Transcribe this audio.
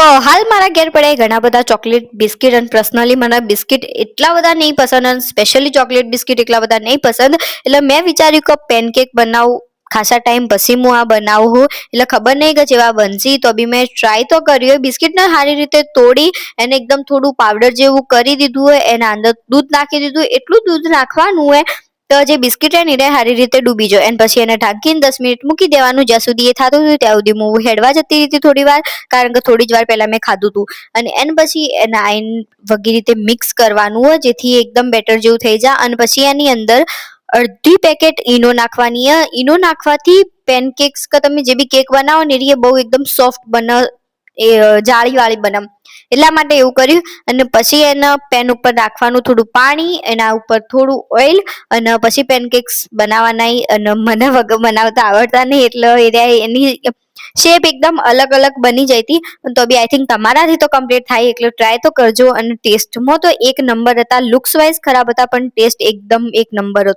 તો હાલ મારા ઘેર પડે ઘણા બધા ચોકલેટ બિસ્કિટ અને પર્સનલી મને બિસ્કિટ એટલા બધા નહીં પસંદ અને સ્પેશિયલી ચોકલેટ બિસ્કિટ એટલા બધા નહીં પસંદ, એટલે મેં વિચાર્યું કે પેનકેક બનાવું. ખાસા ટાઈમ પછી હું આ બનાવું એટલે ખબર નહીં કે જેવા બનશી, તો બી મેં ટ્રાય તો કર્યું. બિસ્કિટને સારી રીતે તોડી એને એકદમ થોડું પાવડર જેવું કરી દીધું હોય, એના અંદર દૂધ નાખી દીધું. એટલું દૂધ નાખવાનું હોય તો જે બિસ્કિટ હોય ને એને સારી રીતે ડૂબી જાય, અને પછી એને ઢાંકીને 10 મિનિટ મૂકી દેવાનું. જ્યાં સુધી એ થતું હતું ત્યાં સુધી હું હેડવા જતી રહી હતી થોડી વાર, કારણ કે થોડી જ વાર પહેલા મેં ખાધું હતું. અને એના પછી એને આઈન વગી રીતે મિક્સ કરવાનું હોય જેથી એકદમ બેટર જેવું થઈ જાય. અને પછી એની અંદર અડધી પેકેટ ઈનો નાખવાની હોય. ઈનો નાખવાથી પેનકેક્સ કે તમે જે બી કેક બનાવો ને એ બહુ એકદમ સોફ્ટ બને, એ જાળી વાળી બને. એટલા માટે એવું કર્યું. અને પછી એના પેન ઉપર નાખવાનું થોડું પાણી, એના ઉપર થોડું ઓઇલ, અને પછી પેનકેક્સ બનાવવાના. અને મને વગર બનાવતા આવડતા નહીં એટલે એની શેપ એકદમ અલગ અલગ બની જતી હતી. તો બી આઈ થિંક તમારાથી તો કમ્પ્લીટ થાય, એટલે ટ્રાય તો કરજો. અને ટેસ્ટમાં તો એક નંબર હતા. લુક્સ વાઇઝ ખરાબ હતા પણ ટેસ્ટ એકદમ એક નંબર હતો.